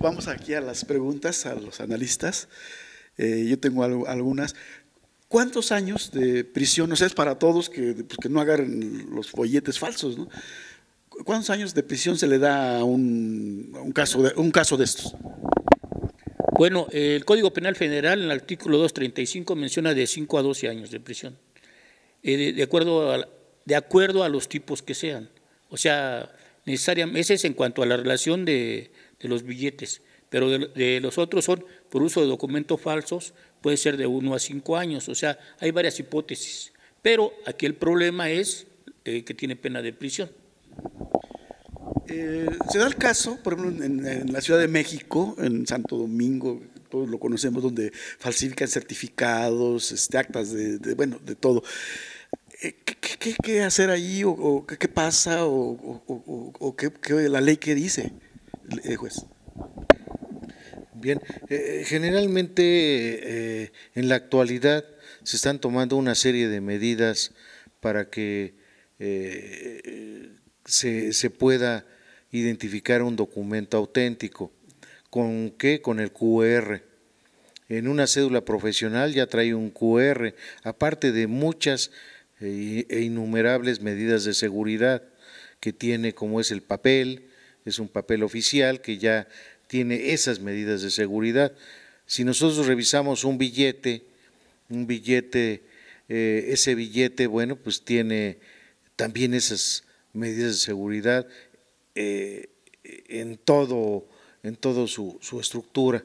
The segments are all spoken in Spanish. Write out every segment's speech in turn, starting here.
vamos aquí a las preguntas a los analistas. Yo tengo algunas. ¿Cuántos años de prisión? O sea, es para todos pues, que no agarren los folletes falsos, ¿no? ¿Cuántos años de prisión se le da a un caso de estos? Bueno, el Código Penal Federal, en el artículo 235, menciona de 5 a 12 años de prisión, de acuerdo a los tipos que sean. O sea, necesariamente, ese es en cuanto a la relación de los billetes, pero de los otros son por uso de documentos falsos, puede ser de 1 a 5 años. O sea, hay varias hipótesis, pero aquí el problema es que tiene pena de prisión. Se da el caso, por ejemplo, en la Ciudad de México, en Santo Domingo, todos lo conocemos, donde falsifican certificados, actas bueno, de todo. ¿Qué hacer ahí o qué pasa o qué la ley qué dice, juez? Bien, generalmente en la actualidad se están tomando una serie de medidas para que se pueda identificar un documento auténtico. ¿Con qué? Con el QR. En una cédula profesional ya trae un QR, aparte de muchas e innumerables medidas de seguridad que tiene, como es el papel, es un papel oficial que ya tiene esas medidas de seguridad. Si nosotros revisamos un billete, ese billete, bueno, pues tiene también esas medidas de seguridad en todo su estructura.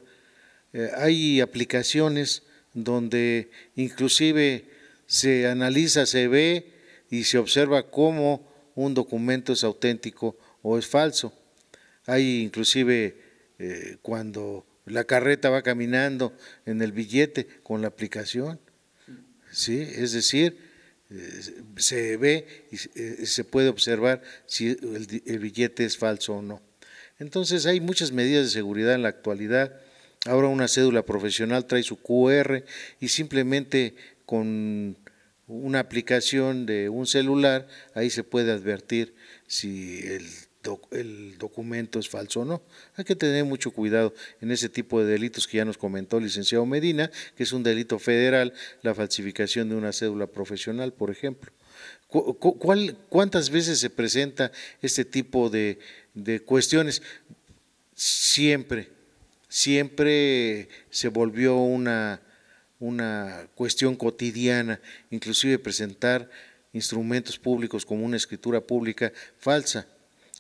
Hay aplicaciones donde inclusive se analiza, se ve y se observa cómo un documento es auténtico o es falso. Hay inclusive cuando la carreta va caminando en el billete con la aplicación, ¿sí? Es decir, se ve y se puede observar si el billete es falso o no. Entonces hay muchas medidas de seguridad en la actualidad. Ahora una cédula profesional trae su QR y simplemente con una aplicación de un celular, ahí se puede advertir si el documento es falso o no. Hay que tener mucho cuidado en ese tipo de delitos que ya nos comentó el licenciado Medina, que es un delito federal, la falsificación de una cédula profesional, por ejemplo. ¿Cuántas veces se presenta este tipo de cuestiones? Siempre se volvió una cuestión cotidiana, inclusive presentar instrumentos públicos como una escritura pública falsa.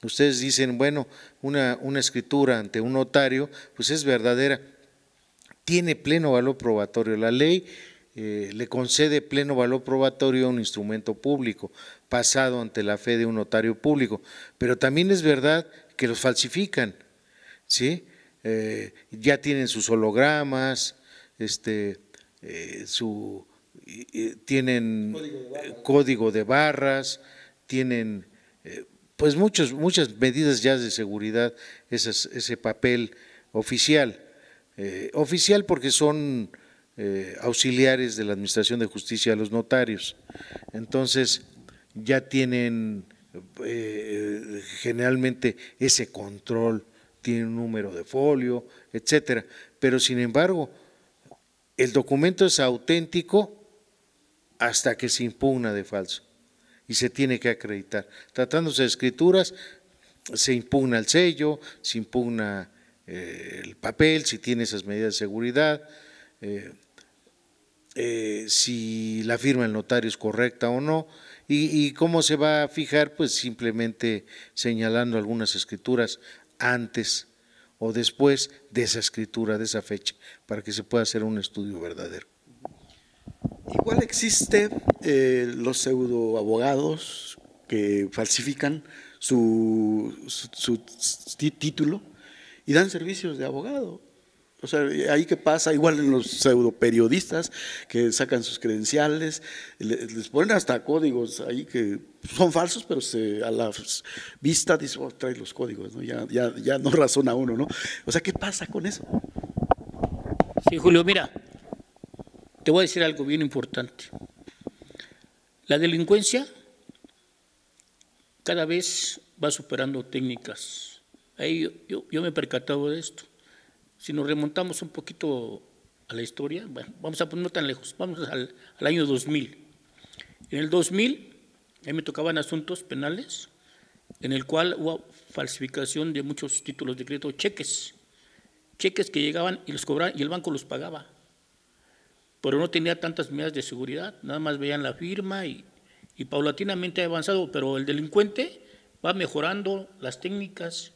Ustedes dicen, bueno, una escritura ante un notario, pues es verdadera, tiene pleno valor probatorio. La ley le concede pleno valor probatorio a un instrumento público, pasado ante la fe de un notario público, pero también es verdad que los falsifican, ¿sí? Ya tienen sus hologramas, tienen código de barras, tienen pues muchas medidas ya de seguridad, ese papel oficial, porque son auxiliares de la Administración de Justicia a los notarios. Entonces ya tienen generalmente ese control, tienen un número de folio, etcétera, pero sin embargo el documento es auténtico hasta que se impugna de falso y se tiene que acreditar. Tratándose de escrituras, se impugna el sello, se impugna el papel, si tiene esas medidas de seguridad, si la firma del notario es correcta o no, y cómo se va a fijar, pues simplemente señalando algunas escrituras antes o después de esa escritura, de esa fecha, para que se pueda hacer un estudio verdadero. Igual existe los pseudoabogados que falsifican su título y dan servicios de abogado. O sea, ahí qué pasa, igual en los pseudoperiodistas que sacan sus credenciales, les ponen hasta códigos ahí que son falsos, pero a la vista dice, oh, trae los códigos, ¿no? Ya no razona uno, ¿no? O sea, ¿qué pasa con eso? Sí, Julio, mira, te voy a decir algo bien importante. La delincuencia cada vez va superando técnicas. Ahí yo me he percatado de esto. Si nos remontamos un poquito a la historia, bueno, vamos a poner no tan lejos, vamos al año 2000. En el 2000, a mí me tocaban asuntos penales, en el cual hubo falsificación de muchos títulos de crédito, cheques que llegaban y los cobraban y el banco los pagaba, pero no tenía tantas medidas de seguridad, nada más veían la firma y paulatinamente ha avanzado, pero el delincuente va mejorando las técnicas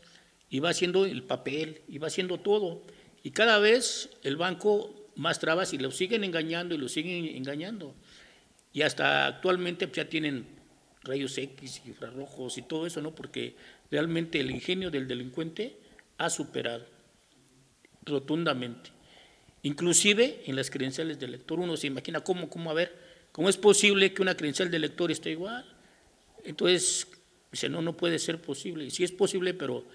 y va haciendo el papel y va haciendo todo, y cada vez el banco más trabas y lo siguen engañando y lo siguen engañando, y hasta actualmente pues, ya tienen rayos X, infrarrojos y todo eso, ¿no? Porque realmente el ingenio del delincuente ha superado rotundamente. Inclusive en las credenciales del lector uno se imagina cómo es posible que una credencial del lector esté igual. Entonces, dice, no puede ser posible. Sí es posible, pero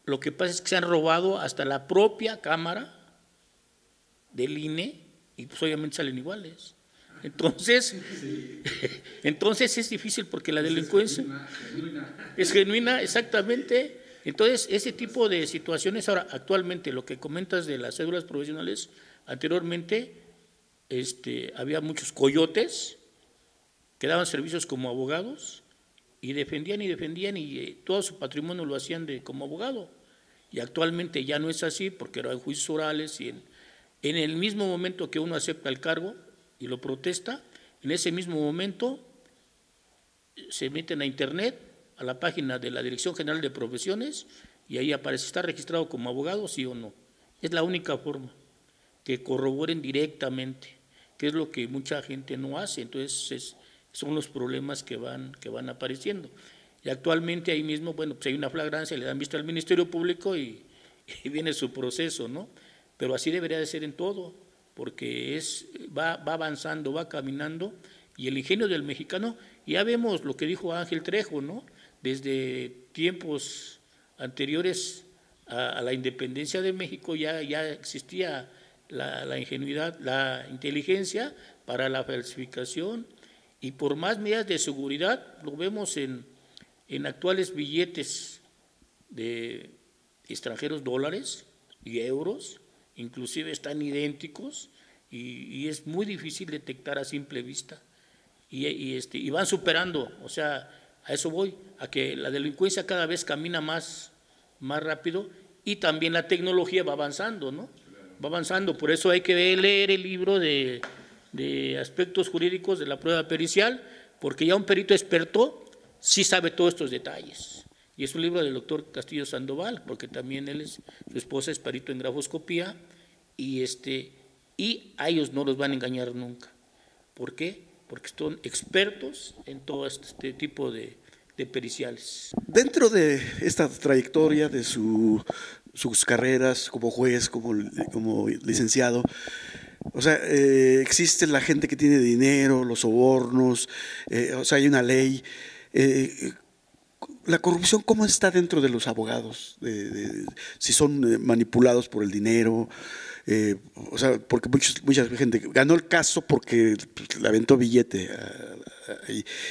lo que pasa es que se han robado hasta la propia cámara del INE y pues obviamente salen iguales. Entonces, entonces es difícil porque la delincuencia es genuina, exactamente. Entonces, ese tipo de situaciones, ahora, actualmente, lo que comentas de las cédulas profesionales, anteriormente había muchos coyotes que daban servicios como abogados y defendían y todo su patrimonio lo hacían como abogado. Y actualmente ya no es así porque eran juicios orales y en el mismo momento que uno acepta el cargo y lo protesta, en ese mismo momento se meten a internet, a la página de la Dirección General de Profesiones y ahí aparece, ¿está registrado como abogado, sí o no? Es la única forma, que corroboren directamente, que es lo que mucha gente no hace, entonces son los problemas que van apareciendo. Y actualmente ahí mismo, bueno, pues hay una flagrancia, le dan vista al Ministerio Público y viene su proceso, ¿no? Pero así debería de ser en todo, porque va avanzando, va caminando, y el ingenio del mexicano, ya vemos lo que dijo Ángel Trejo, ¿no? Desde tiempos anteriores a la independencia de México ya existía la ingenuidad, la inteligencia para la falsificación, y por más medidas de seguridad, lo vemos en actuales billetes de extranjeros, dólares y euros, inclusive están idénticos y es muy difícil detectar a simple vista y van superando, o sea, a eso voy, a que la delincuencia cada vez camina más rápido y también la tecnología va avanzando, ¿no? Va avanzando, por eso hay que leer el libro de aspectos jurídicos de la prueba pericial, porque ya un perito experto sí sabe todos estos detalles. Y es un libro del doctor Castillo Sandoval, porque también su esposa es perito en grafoscopía, y a ellos no los van a engañar nunca. ¿Por qué? Porque son expertos en todo este tipo de periciales. Dentro de esta trayectoria de sus carreras como juez, como licenciado, o sea, existe la gente que tiene dinero, los sobornos, o sea, hay una ley. La corrupción, ¿cómo está dentro de los abogados? Si son manipulados por el dinero, o sea, porque mucha gente ganó el caso porque le aventó billete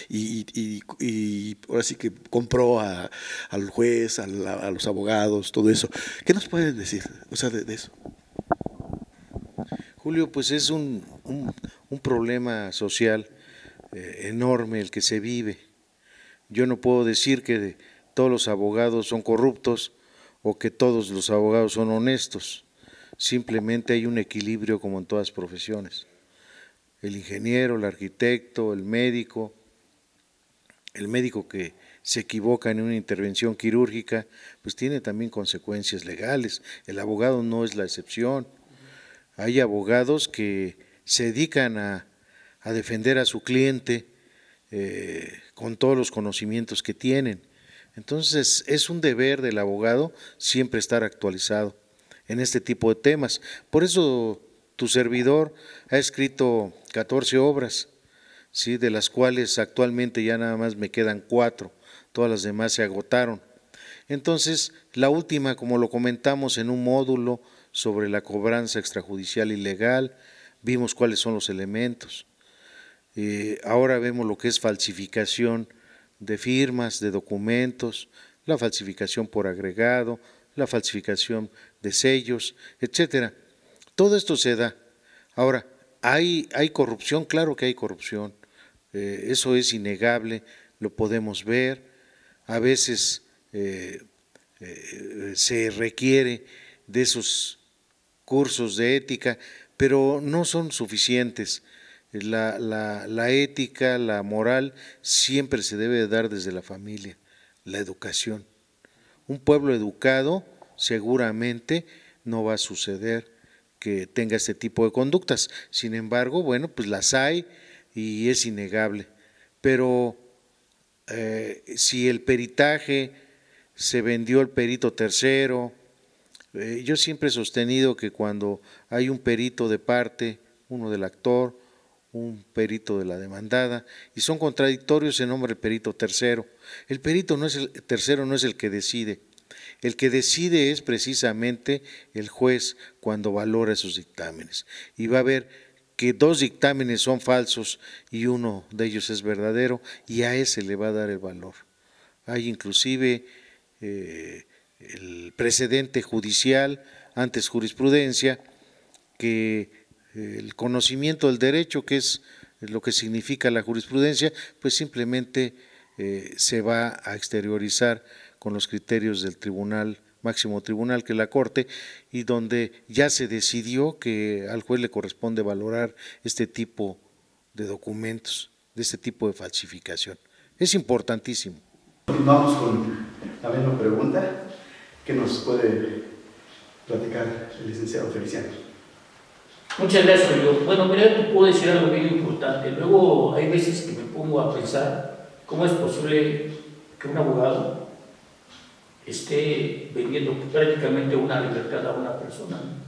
y ahora sí que compró al juez, a los abogados, todo eso. ¿Qué nos pueden decir, o sea, de eso? Julio, pues es un problema social enorme el que se vive. Yo no puedo decir que todos los abogados son corruptos o que todos los abogados son honestos. Simplemente hay un equilibrio como en todas profesiones. El ingeniero, el arquitecto, el médico que se equivoca en una intervención quirúrgica, pues tiene también consecuencias legales. El abogado no es la excepción. Hay abogados que se dedican a defender a su cliente con todos los conocimientos que tienen. Entonces es un deber del abogado siempre estar actualizado en este tipo de temas. Por eso tu servidor ha escrito 14 obras, ¿sí? De las cuales actualmente ya nada más me quedan 4, todas las demás se agotaron. Entonces la última, como lo comentamos en un módulo sobre la cobranza extrajudicial ilegal, vimos cuáles son los elementos. Ahora vemos lo que es falsificación de firmas, de documentos, la falsificación por agregado, la falsificación de sellos, etcétera. Todo esto se da. Ahora, ¿hay corrupción? Claro que hay corrupción. Eso es innegable, lo podemos ver. A veces se requiere de esos cursos de ética, pero no son suficientes. La ética, la moral, siempre se debe dar desde la familia, la educación. Un pueblo educado seguramente no va a suceder que tenga este tipo de conductas. Sin embargo, bueno, pues las hay y es innegable. Pero si el peritaje se vendió el perito tercero, yo siempre he sostenido que cuando hay un perito de parte, uno del actor, un perito de la demandada, y son contradictorios, se nombra el perito tercero. El perito tercero no es el que decide. El que decide es precisamente el juez cuando valora esos dictámenes. Y va a ver que 2 dictámenes son falsos y uno de ellos es verdadero, y a ese le va a dar el valor. Hay inclusive el precedente judicial, antes jurisprudencia, que el conocimiento del derecho, que es lo que significa la jurisprudencia, pues simplemente se va a exteriorizar con los criterios del tribunal, máximo tribunal, que es la Corte, y donde ya se decidió que al juez le corresponde valorar este tipo de documentos, de este tipo de falsificación. Es importantísimo. Continuamos con la misma pregunta. ¿Qué nos puede platicar el licenciado Feliciano? Muchas gracias, Julio. Bueno, mira, te puedo decir algo bien importante. Luego hay veces que me pongo a pensar cómo es posible que un abogado esté vendiendo prácticamente una libertad a una persona, ¿no?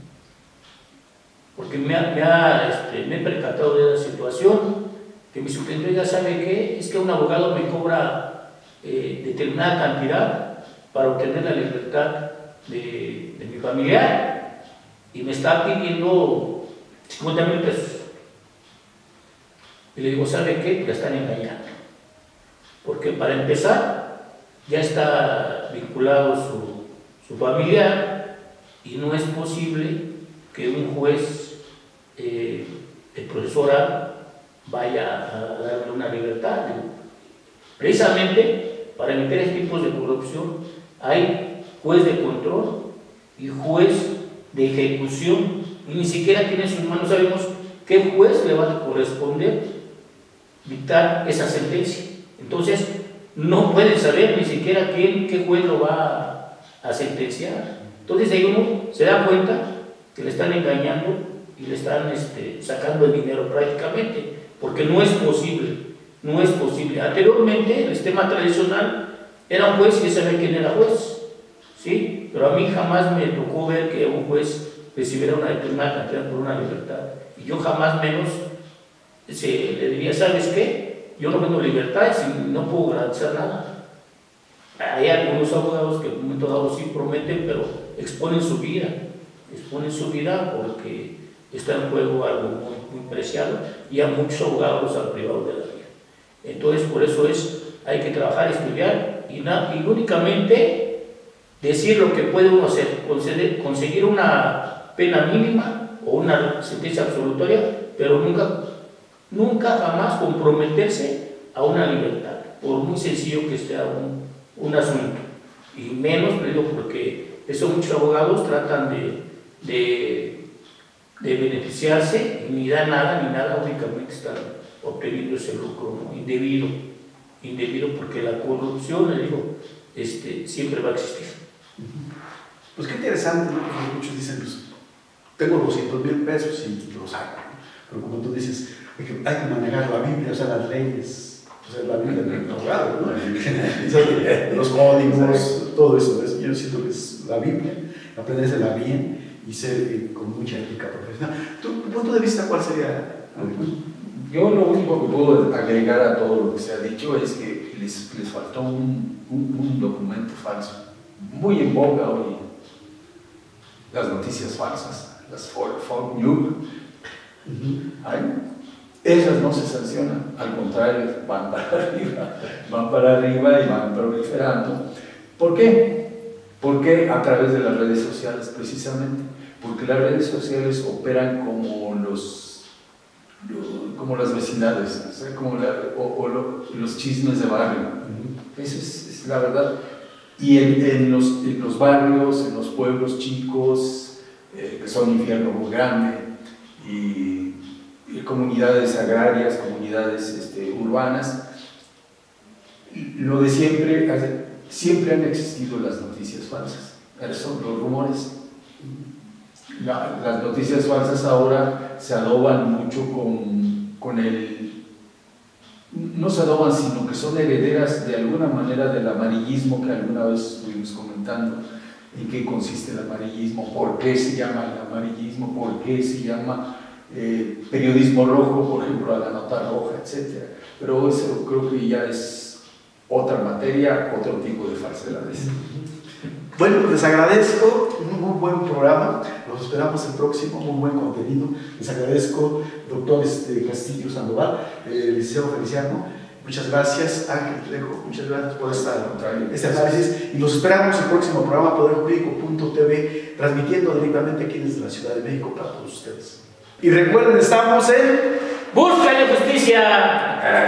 Porque me he percatado de la situación, que mi superintendente ya sabe que es que un abogado me cobra determinada cantidad para obtener la libertad de mi familiar, y me está pidiendo 50,000 pesos. Y le digo, ¿sabe qué? Ya están engañando. Porque para empezar, ya está vinculado su familiar, y no es posible que un juez, el profesor, vaya a darle una libertad. Precisamente para evitar este tipo de corrupción hay juez de control y juez de ejecución, y ni siquiera tiene en sus manos, sabemos qué juez le va a corresponder dictar esa sentencia. Entonces no pueden saber ni siquiera qué juez lo va a sentenciar. Entonces ahí uno se da cuenta que le están engañando y le están sacando el dinero prácticamente, porque no es posible, no es posible. Anteriormente el sistema tradicional era un juez que sabía quién era juez, ¿sí? Pero a mí jamás me tocó ver que un juez recibiera una determinada cantidad por una libertad, y yo jamás menos le diría, ¿sabes qué? Yo no tengo libertad y no puedo garantizar nada. Hay algunos abogados que en un momento dado sí prometen, pero exponen su vida porque está en juego algo muy, muy preciado, y a muchos abogados los han privado de la vida. Entonces, por eso hay que trabajar, estudiar, y únicamente decir lo que puede uno hacer, conseguir una pena mínima o una sentencia absolutoria, pero nunca jamás comprometerse a una libertad, por muy sencillo que sea un asunto. Y menos, porque eso muchos abogados tratan de beneficiarse, y ni da nada, únicamente están obteniendo ese lucro, ¿no? Indebido, porque la corrupción, siempre va a existir. Pues qué interesante, ¿no? Porque muchos dicen, pues, tengo 200,000 pesos y los hago, ¿no? Pero como tú dices, hay que manejar la Biblia, o sea, las leyes, o sea, la Biblia del abogado, ¿no? Los códigos, todo eso. Yo siento que es la Biblia, aprendérsela bien y ser con mucha ética profesional. ¿Tu punto de vista cuál sería? Yo lo único que puedo agregar a todo lo que se ha dicho es que les faltó un documento falso, muy en boga hoy, las noticias falsas, las fake news. Esas no se sancionan, al contrario, van para arriba y van proliferando. ¿Por qué? ¿Por qué? A través de las redes sociales, precisamente. Porque las redes sociales operan como las vecindades, o sea, como los chismes de barrio. Esa es la verdad. Y en los barrios, en los pueblos chicos, que son un infierno muy grande, y comunidades agrarias, comunidades urbanas, lo de siempre han existido las noticias falsas, son los rumores. Las noticias falsas ahora se adoban mucho no se adoban, sino que son herederas de alguna manera del amarillismo que alguna vez estuvimos comentando. ¿En qué consiste el amarillismo? ¿Por qué se llama el amarillismo? ¿Por qué se llama periodismo rojo, por ejemplo, a la nota roja, etcétera? Pero eso creo que ya es otra materia, otro tipo de falsedades. Bueno, les agradezco, un muy buen programa, los esperamos el próximo, muy buen contenido. Les agradezco, doctor Castillo Sandoval, Liceo Feliciano, muchas gracias, Ángel Trejo, muchas gracias por este análisis, y los esperamos el próximo programa, poderjurídico.tv, transmitiendo directamente aquí desde la Ciudad de México para todos ustedes. Y recuerden, estamos en ¡Busca de justicia!